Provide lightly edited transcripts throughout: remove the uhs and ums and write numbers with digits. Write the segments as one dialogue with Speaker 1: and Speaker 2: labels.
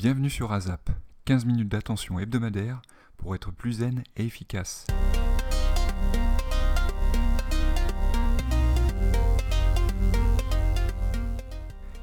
Speaker 1: Bienvenue sur ASAP, 15 minutes d'attention hebdomadaire pour être plus zen et efficace.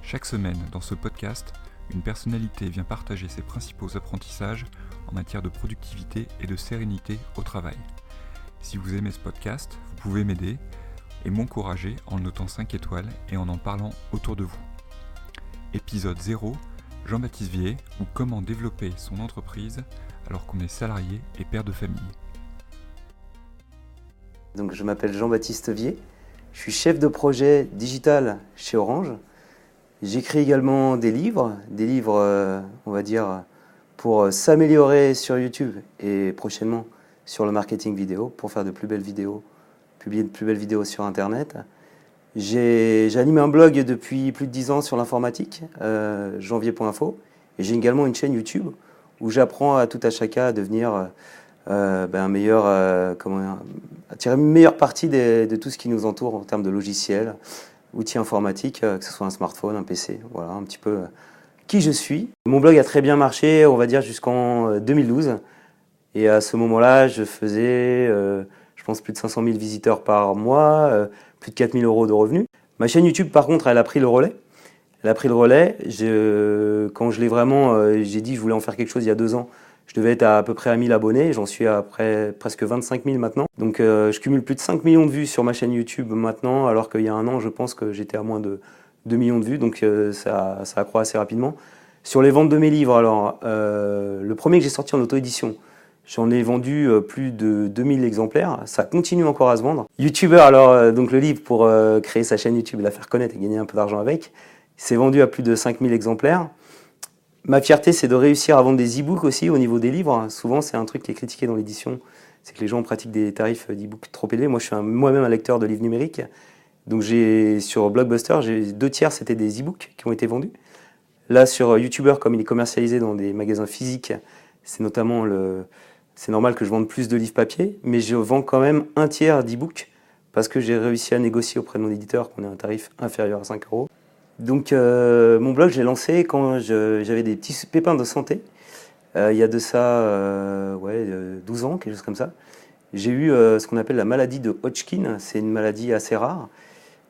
Speaker 1: Chaque semaine, dans ce podcast, une personnalité vient partager ses principaux apprentissages en matière de productivité et de sérénité au travail. Si vous aimez ce podcast, vous pouvez m'aider et m'encourager en le notant 5 étoiles et en parlant autour de vous. Épisode 0, Jean-Baptiste Vier, ou comment développer son entreprise alors qu'on est salarié et père de famille.
Speaker 2: Donc, je m'appelle Jean-Baptiste Vier, je suis chef de projet digital chez Orange. J'écris également des livres, on va dire, pour s'améliorer sur YouTube et prochainement sur le marketing vidéo, pour faire de plus belles vidéos, publier de plus belles vidéos sur Internet. J'anime un blog depuis plus de 10 ans sur l'informatique, janvier.info, et j'ai également une chaîne YouTube où j'apprends à tout à chacun à devenir tirer une meilleure partie de tout ce qui nous entoure en termes de logiciels, outils informatiques, que ce soit un smartphone, un PC, voilà un petit peu qui je suis. Mon blog a très bien marché, on va dire jusqu'en 2012, et à ce moment-là, je faisais, je pense, plus de 500 000 visiteurs par mois, plus de 4 000 € de revenus. Ma chaîne YouTube, par contre, elle a pris le relais. Quand je l'ai vraiment, j'ai dit que je voulais en faire quelque chose il y a 2 ans. Je devais être à peu près à 1000 abonnés, j'en suis à presque 25 000 maintenant. Donc je cumule plus de 5 millions de vues sur ma chaîne YouTube maintenant, alors qu'il y a un an, je pense que j'étais à moins de 2 millions de vues, donc ça accroît assez rapidement. Sur les ventes de mes livres, alors, le premier que j'ai sorti en auto-édition, j'en ai vendu plus de 2000 exemplaires, ça continue encore à se vendre. YouTuber, alors, donc le livre pour créer sa chaîne YouTube, la faire connaître et gagner un peu d'argent avec, c'est vendu à plus de 5000 exemplaires. Ma fierté, c'est de réussir à vendre des e-books aussi au niveau des livres. Souvent, c'est un truc qui est critiqué dans l'édition, c'est que les gens pratiquent des tarifs d'e-books trop élevés. Moi, je suis moi-même un lecteur de livres numériques. Donc, sur Blockbuster, j'ai 2/3, c'était des e-books qui ont été vendus. Là, sur YouTuber, comme il est commercialisé dans des magasins physiques, c'est normal que je vende plus de livres papier, mais je vends quand même 1/3 d'e-books parce que j'ai réussi à négocier auprès de mon éditeur qu'on ait un tarif inférieur à 5 €. Donc mon blog, j'ai lancé quand j'avais des petits pépins de santé. Il y a de ça 12 ans, quelque chose comme ça. J'ai eu ce qu'on appelle la maladie de Hodgkin. C'est une maladie assez rare.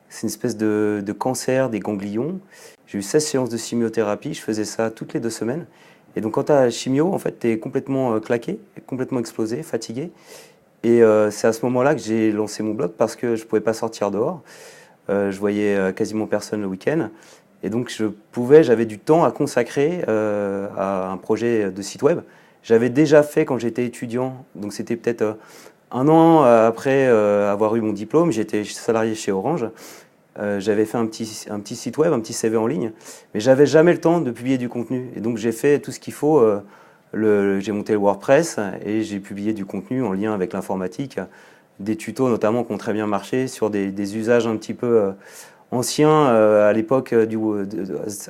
Speaker 2: C'est une espèce de cancer des ganglions. J'ai eu 16 séances de chimiothérapie. Je faisais ça toutes les 2 semaines. Et donc quand tu as la chimio, en fait, tu es complètement claqué, complètement explosé, fatigué. Et c'est à ce moment-là que j'ai lancé mon blog parce que je ne pouvais pas sortir dehors. Je voyais quasiment personne le week-end. Et donc j'avais du temps à consacrer à un projet de site web. J'avais déjà fait quand j'étais étudiant, donc c'était peut-être un an après avoir eu mon diplôme, j'étais salarié chez Orange. J'avais fait un petit site web, un petit CV en ligne, mais j'avais jamais le temps de publier du contenu. Et donc j'ai fait tout ce qu'il faut. J'ai monté le WordPress et j'ai publié du contenu en lien avec l'informatique, des tutos notamment qui ont très bien marché sur des usages un petit peu anciens. À l'époque,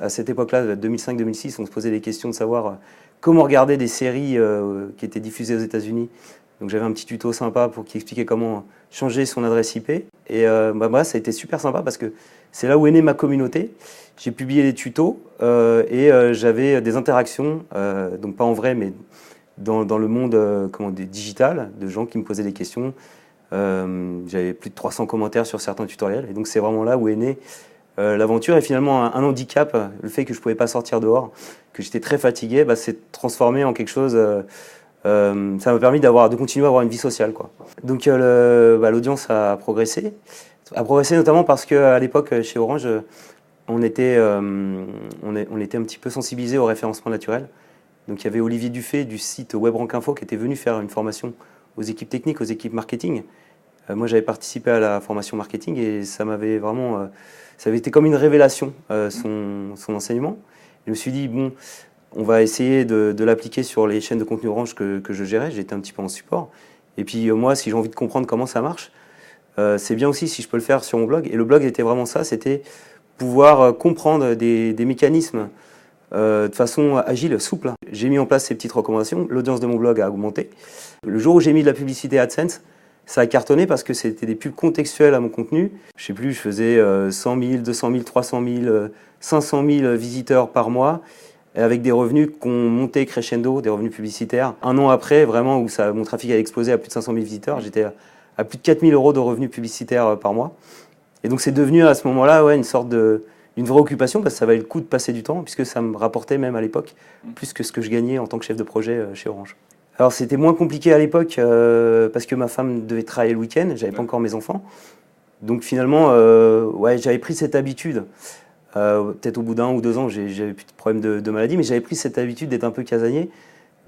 Speaker 2: à cette époque-là, 2005-2006, on se posait des questions de savoir comment regarder des séries qui étaient diffusées aux États-Unis. Donc j'avais un petit tuto sympa qui expliquait comment changer son adresse IP. Et ça a été super sympa parce que c'est là où est née ma communauté. J'ai publié des tutos et j'avais des interactions, donc pas en vrai, mais dans le monde digital, de gens qui me posaient des questions. J'avais plus de 300 commentaires sur certains tutoriels. Et donc c'est vraiment là où est née l'aventure. Et finalement, un handicap, le fait que je ne pouvais pas sortir dehors, que j'étais très fatigué, s'est transformé en quelque chose... ça m'a permis de continuer à avoir une vie sociale, quoi. Donc l'audience a progressé notamment parce qu'à l'époque chez Orange on était un petit peu sensibilisé au référencement naturel. Donc il y avait Olivier Dufay du site WebRank Info qui était venu faire une formation aux équipes techniques, aux équipes marketing. Moi j'avais participé à la formation marketing et ça avait été comme une révélation, son enseignement. Je me suis dit bon, on va essayer de l'appliquer sur les chaînes de contenu Orange que je gérais. J'étais un petit peu en support. Et puis moi, si j'ai envie de comprendre comment ça marche, c'est bien aussi si je peux le faire sur mon blog. Et le blog était vraiment ça, c'était pouvoir comprendre des mécanismes de façon agile, souple. J'ai mis en place ces petites recommandations. L'audience de mon blog a augmenté. Le jour où j'ai mis de la publicité AdSense, ça a cartonné parce que c'était des pubs contextuelles à mon contenu. Je sais plus, je faisais 100 000, 200 000, 300 000, 500 000 visiteurs par mois. avec des revenus qui ont monté crescendo, des revenus publicitaires. Un an après, vraiment, où mon trafic a explosé à plus de 500 000 visiteurs, j'étais à plus de 4 000 € de revenus publicitaires par mois. Et donc c'est devenu à ce moment-là une sorte d'une vraie occupation, parce que ça valait le coup de passer du temps, puisque ça me rapportait même à l'époque plus que ce que je gagnais en tant que chef de projet chez Orange. Alors c'était moins compliqué à l'époque parce que ma femme devait travailler le week-end, j'avais pas encore mes enfants. Donc finalement, j'avais pris cette habitude. Peut-être au bout d'1 ou 2 ans, j'avais plus de problème de maladie, mais j'avais pris cette habitude d'être un peu casanier.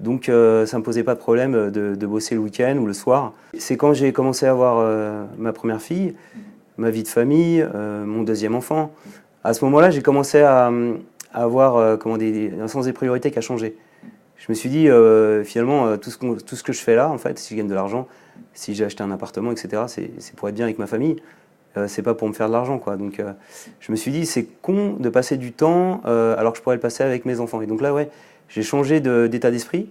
Speaker 2: Donc ça ne me posait pas de problème de bosser le week-end ou le soir. C'est quand j'ai commencé à avoir ma première fille, ma vie de famille, mon deuxième enfant. À ce moment-là, j'ai commencé à avoir un sens des priorités qui a changé. Je me suis dit, finalement, tout ce que je fais là, en fait, si je gagne de l'argent, si j'ai acheté un appartement, etc., c'est pour être bien avec ma famille. C'est pas pour me faire de l'argent, quoi. Donc, je me suis dit, c'est con de passer du temps alors que je pourrais le passer avec mes enfants. Et donc là, j'ai changé d'état d'esprit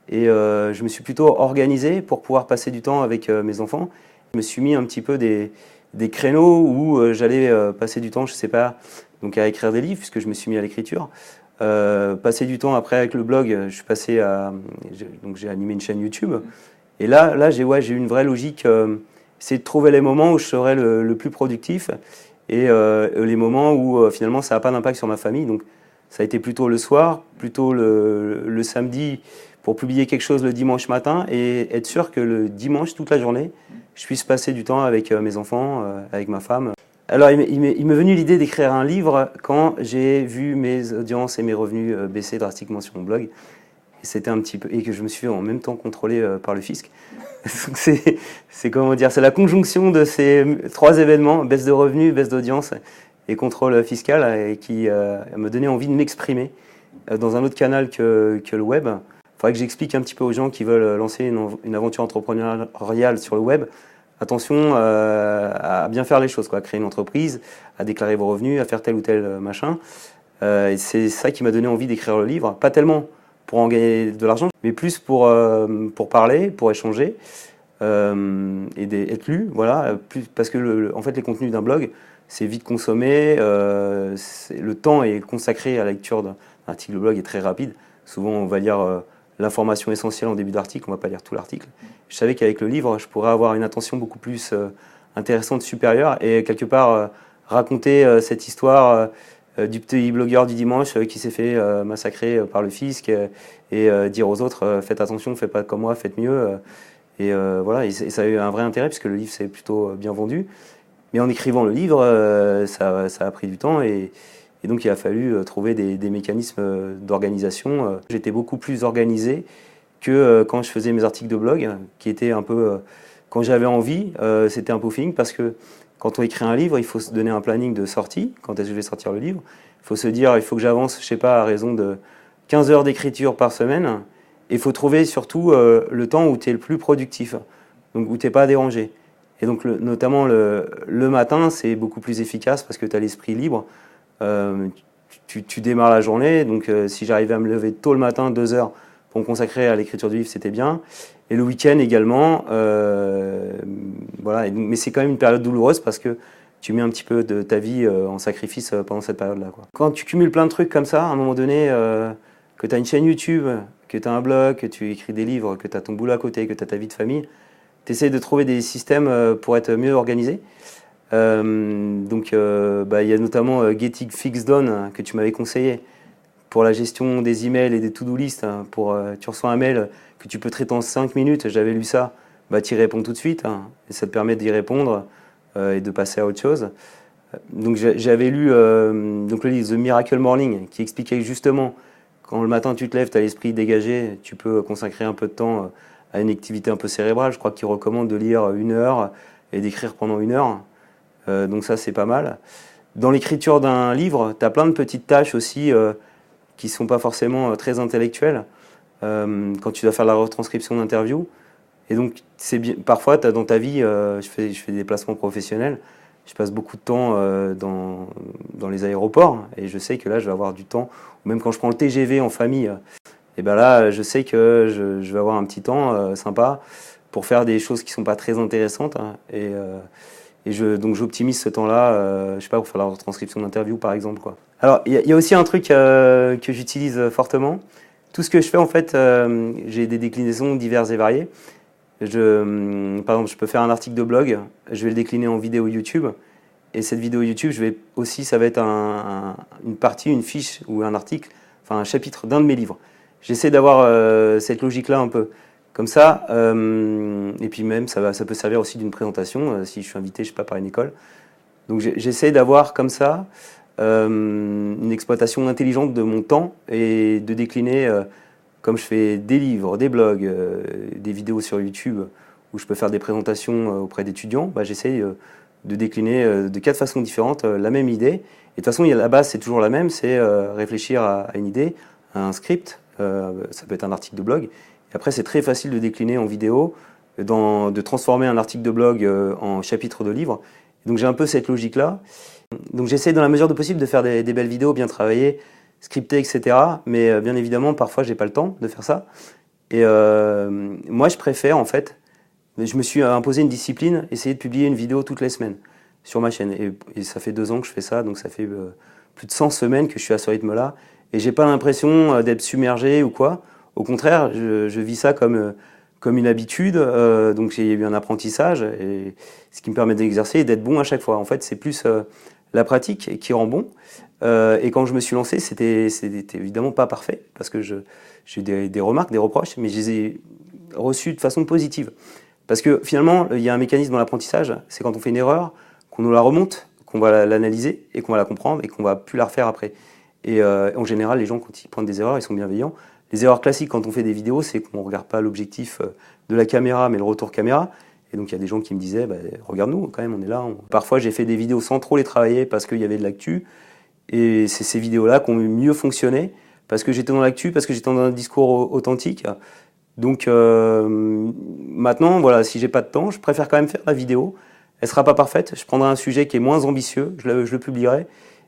Speaker 2: et je me suis plutôt organisé pour pouvoir passer du temps avec mes enfants. Je me suis mis un petit peu des créneaux où j'allais passer du temps, je sais pas, donc à écrire des livres, puisque je me suis mis à l'écriture. Passer du temps après avec le blog, je suis passé donc j'ai animé une chaîne YouTube. Et là j'ai eu une vraie logique. C'est de trouver les moments où je serais le plus productif et les moments où finalement ça n'a pas d'impact sur ma famille. Donc ça a été plutôt le soir, plutôt le samedi pour publier quelque chose le dimanche matin et être sûr que le dimanche, toute la journée, je puisse passer du temps avec mes enfants, avec ma femme. Alors il m'est venu l'idée d'écrire un livre quand j'ai vu mes audiences et mes revenus baisser drastiquement sur mon blog. Et c'était un petit peu, et que je me suis en même temps contrôlé par le fisc. Donc c'est la conjonction de ces 3 événements, baisse de revenus, baisse d'audience et contrôle fiscal, et qui me donnait envie de m'exprimer dans un autre canal que le web. Il faudrait que j'explique un petit peu aux gens qui veulent lancer une aventure entrepreneuriale sur le web. Attention à bien faire les choses, quoi, à créer une entreprise, à déclarer vos revenus, à faire tel ou tel machin. Et c'est ça qui m'a donné envie d'écrire le livre. Pas tellement pour en gagner de l'argent, mais plus pour parler, pour échanger et être lu. Voilà, parce que en fait, les contenus d'un blog, c'est vite consommé. Le temps est consacré à la lecture d'un article de blog est très rapide. Souvent, on va lire l'information essentielle en début d'article, on ne va pas lire tout l'article. Je savais qu'avec le livre, je pourrais avoir une attention beaucoup plus intéressante, supérieure, et quelque part raconter cette histoire du petit blogueur du dimanche qui s'est fait massacrer par le fisc et dire aux autres faites attention, faites pas comme moi, faites mieux. Voilà, et ça a eu un vrai intérêt puisque le livre s'est plutôt bien vendu. Mais en écrivant le livre, ça a pris du temps et donc il a fallu trouver des mécanismes d'organisation. J'étais beaucoup plus organisé que quand je faisais mes articles de blog, qui étaient un peu, quand j'avais envie, c'était un peu au feeling, parce que quand on écrit un livre, il faut se donner un planning de sortie, quand est-ce que je vais sortir le livre. Il faut se dire, il faut que j'avance, je sais pas, à raison de 15 heures d'écriture par semaine, et il faut trouver surtout le temps où tu es le plus productif, donc où tu n'es pas dérangé. Et donc notamment le matin, c'est beaucoup plus efficace parce que tu as l'esprit libre. Tu démarres la journée, donc si j'arrivais à me lever tôt le matin, 2 heures, pour me consacrer à l'écriture du livre, c'était bien. Et le week-end également, voilà. Mais c'est quand même une période douloureuse parce que tu mets un petit peu de ta vie en sacrifice pendant cette période-là, quoi. Quand tu cumules plein de trucs comme ça, à un moment donné, que tu as une chaîne YouTube, que tu as un blog, que tu écris des livres, que tu as ton boulot à côté, que tu as ta vie de famille, tu essaies de trouver des systèmes pour être mieux organisé. Donc il y a notamment Getting Things Done que tu m'avais conseillé pour la gestion des emails et des to-do list. Tu reçois un mail que tu peux traiter en 5 minutes, j'avais lu ça, tu y réponds tout de suite, et ça te permet d'y répondre et de passer à autre chose. Donc j'avais lu donc le livre The Miracle Morning qui expliquait justement quand le matin tu te lèves, tu as l'esprit dégagé, tu peux consacrer un peu de temps à une activité un peu cérébrale. Je crois qu'il recommande de lire 1 heure et d'écrire pendant 1 heure. Donc ça, c'est pas mal. Dans l'écriture d'un livre, tu as plein de petites tâches aussi qui ne sont pas forcément très intellectuelles. Quand tu dois faire la retranscription d'interview. Et donc, c'est bien. Parfois, dans ta vie, je fais des placements professionnels. Je passe beaucoup de temps dans les aéroports. Et je sais que là, je vais avoir du temps. Ou même quand je prends le TGV en famille, et ben là, je sais que je vais avoir un petit temps sympa pour faire des choses qui ne sont pas très intéressantes. Donc j'optimise ce temps-là, je sais pas, pour faire la retranscription d'interview par exemple, quoi. Alors il y a aussi un truc que j'utilise fortement. Tout ce que je fais en fait, j'ai des déclinaisons diverses et variées. Par exemple, je peux faire un article de blog, je vais le décliner en vidéo YouTube. Et cette vidéo YouTube, ça va être une partie, une fiche ou un article, enfin un chapitre d'un de mes livres. J'essaie d'avoir cette logique-là un peu. Comme ça, et puis même, ça peut servir aussi d'une présentation, si je suis invité, je sais pas, par une école. Donc j'essaie d'avoir comme ça une exploitation intelligente de mon temps et de décliner, comme je fais des livres, des blogs, des vidéos sur YouTube, où je peux faire des présentations auprès d'étudiants, j'essaie de décliner de 4 façons différentes la même idée. Et de toute façon, la base, c'est toujours la même, c'est réfléchir à une idée, à un script, ça peut être un article de blog. Et après, c'est très facile de décliner en vidéo, de transformer un article de blog en chapitre de livre. Et donc j'ai un peu cette logique-là. Donc j'essaie dans la mesure du possible de faire des belles vidéos, bien travaillées, scriptées, etc. Mais bien évidemment, parfois, j'ai pas le temps de faire ça. Et moi, je préfère, en fait, je me suis imposé une discipline, essayer de publier une vidéo toutes les semaines sur ma chaîne. Et ça fait 2 ans que je fais ça, donc ça fait plus de 100 semaines que je suis à ce rythme-là. Et j'ai pas l'impression d'être submergé ou quoi. Au contraire, je vis ça comme une habitude. Donc j'ai eu un apprentissage, et ce qui me permet d'exercer et d'être bon à chaque fois. En fait, c'est plus la pratique qui rend bon. Et quand je me suis lancé, c'était évidemment pas parfait, parce que j'ai eu des remarques, des reproches, mais je les ai reçus de façon positive. Parce que finalement, il y a un mécanisme dans l'apprentissage, c'est quand on fait une erreur, qu'on nous la remonte, qu'on va l'analyser et qu'on va la comprendre et qu'on va plus la refaire après. Et en général, les gens, quand ils prennent des erreurs, ils sont bienveillants. Les erreurs classiques quand on fait des vidéos, c'est qu'on ne regarde pas l'objectif de la caméra, mais le retour caméra. Et donc il y a des gens qui me disaient, regarde-nous quand même, on est là. Parfois j'ai fait des vidéos sans trop les travailler parce qu'il y avait de l'actu. Et c'est ces vidéos-là qui ont mieux fonctionné, parce que j'étais dans l'actu, parce que j'étais dans un discours authentique. Donc maintenant, voilà, si j'ai pas de temps, je préfère quand même faire la vidéo. Elle sera pas parfaite, je prendrai un sujet qui est moins ambitieux, je le publierai.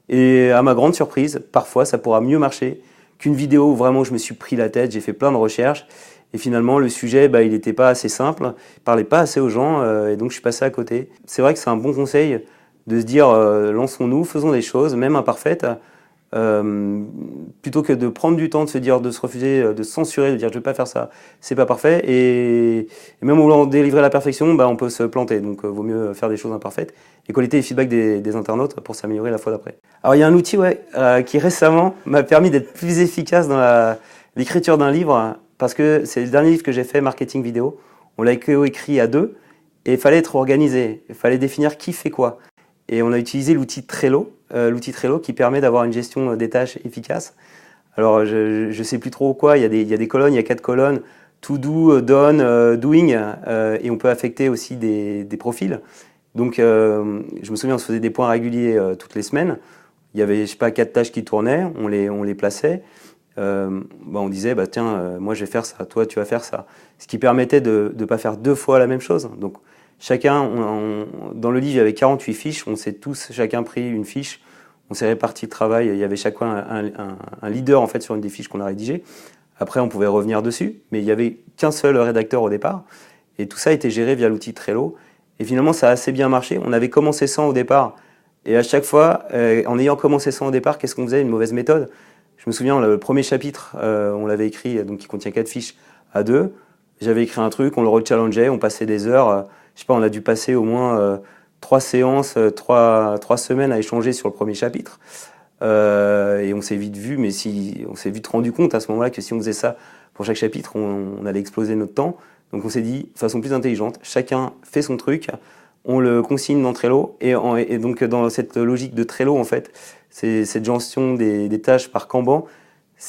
Speaker 2: Et à ma grande surprise, parfois ça pourra mieux marcher qu'une vidéo où vraiment je me suis pris la tête, j'ai fait plein de recherches. Et finalement, le sujet, il n'était pas assez simple, il parlait pas assez aux gens, et donc je suis passé à côté. C'est vrai que c'est un bon conseil de se dire, lançons-nous, faisons des choses, même imparfaites, plutôt que de prendre du temps, de se dire, de se refuser, de se censurer, de dire je vais pas faire ça, c'est pas parfait. Et même en voulant délivrer la perfection, on peut se planter. Donc vaut mieux faire des choses imparfaites et collecter les feedbacks des internautes pour s'améliorer la fois d'après. Alors il y a un outil qui récemment m'a permis d'être plus efficace dans l'écriture d'un livre, parce que c'est le dernier livre que j'ai fait, Marketing Vidéo. On l'a écrit à 2 et il fallait être organisé, il fallait définir qui fait quoi. Et on a utilisé l'outil Trello qui permet d'avoir une gestion des tâches efficace. Alors je ne sais plus trop quoi, il y a des colonnes, il y a 4 colonnes, to do, done, doing, et on peut affecter aussi des profils. Donc je me souviens, on se faisait des points réguliers toutes les semaines. Il y avait, 4 tâches qui tournaient, on les plaçait. On disait, tiens, moi je vais faire ça, toi tu vas faire ça. Ce qui permettait de ne pas faire 2 fois la même chose. Donc chacun, dans le livre, il y avait 48 fiches, on s'est tous chacun pris une fiche, on s'est réparti le travail, il y avait chacun un leader en fait sur une des fiches qu'on a rédigées. Après, on pouvait revenir dessus, mais il n'y avait qu'un seul rédacteur au départ, et tout ça a été géré via l'outil Trello. Et finalement, ça a assez bien marché. On avait commencé sans au départ, et à chaque fois, en ayant commencé sans au départ, qu'est-ce qu'on faisait? Une mauvaise méthode. Je me souviens, le premier chapitre, on l'avait écrit, donc qui contient 4 fiches à 2. J'avais écrit un truc, on le rechallengeait, on passait des heures. On a dû passer au moins 3 séances, 3 semaines à échanger sur le premier chapitre. Et on s'est vite vu, on s'est vite rendu compte à ce moment-là que si on faisait ça pour chaque chapitre, on allait exploser notre temps. Donc on s'est dit, de façon plus intelligente, chacun fait son truc, on le consigne dans Trello. Et donc dans cette logique de Trello, en fait, c'est cette gestion des tâches par Kanban.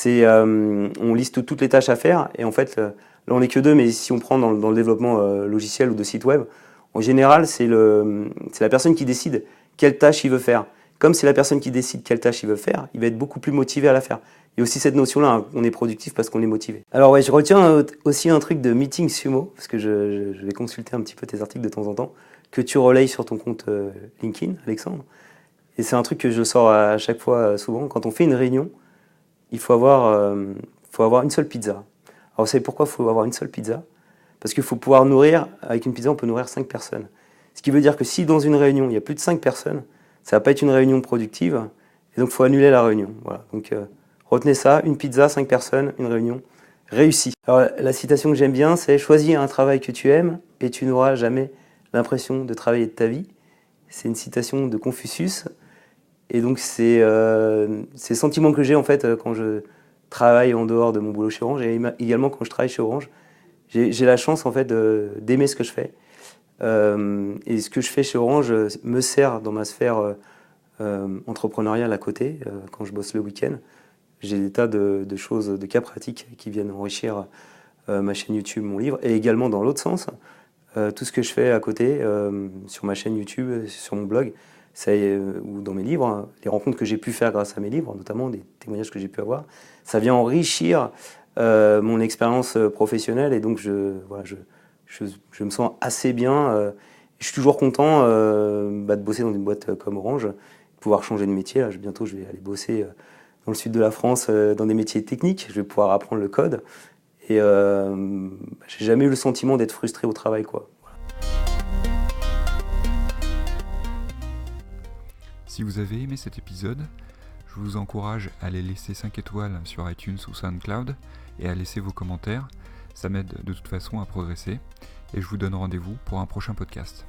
Speaker 2: On liste toutes les tâches à faire, et en fait, là on n'est que 2, mais si on prend dans le développement logiciel ou de site web, en général, c'est la personne qui décide quelle tâche il veut faire. Comme c'est la personne qui décide quelle tâche il veut faire, il va être beaucoup plus motivé à la faire. Il y a aussi cette notion-là, hein, on est productif parce qu'on est motivé. Alors je retiens aussi un truc de Meeting Sumo, parce que je vais consulter un petit peu tes articles de temps en temps, que tu relayes sur ton compte LinkedIn, Alexandre. Et c'est un truc que je sors à chaque fois souvent. Quand on fait une réunion, il faut avoir une seule pizza. Alors vous savez pourquoi il faut avoir une seule pizza? Parce qu'il faut pouvoir nourrir, avec une pizza, on peut nourrir 5 personnes. Ce qui veut dire que si dans une réunion, il y a plus de 5 personnes, ça va pas être une réunion productive, et donc il faut annuler la réunion. Voilà. Donc retenez ça, une pizza, 5 personnes, une réunion réussie. Alors la citation que j'aime bien, c'est « Choisis un travail que tu aimes et tu n'auras jamais l'impression de travailler de ta vie ». C'est une citation de Confucius, et donc c'est le sentiment que j'ai en fait quand je travaille en dehors de mon boulot chez Orange, et également quand je travaille chez Orange. J'ai la chance en fait d'aimer ce que je fais. Et ce que je fais chez Orange me sert dans ma sphère entrepreneuriale à côté, quand je bosse le week-end. J'ai des tas de choses, de cas pratiques qui viennent enrichir ma chaîne YouTube, mon livre, et également dans l'autre sens, tout ce que je fais à côté sur ma chaîne YouTube, sur mon blog, ou dans mes livres, les rencontres que j'ai pu faire grâce à mes livres, notamment des témoignages que j'ai pu avoir, ça vient enrichir mon expérience professionnelle, et donc je me sens assez bien. Je suis toujours content de bosser dans une boîte comme Orange, de pouvoir changer de métier. Là, bientôt, je vais aller bosser dans le sud de la France dans des métiers techniques. Je vais pouvoir apprendre le code. Et j'ai jamais eu le sentiment d'être frustré au travail, quoi.
Speaker 1: Si vous avez aimé cet épisode, je vous encourage à aller laisser 5 étoiles sur iTunes ou SoundCloud et à laisser vos commentaires. Ça m'aide de toute façon à progresser. Et je vous donne rendez-vous pour un prochain podcast.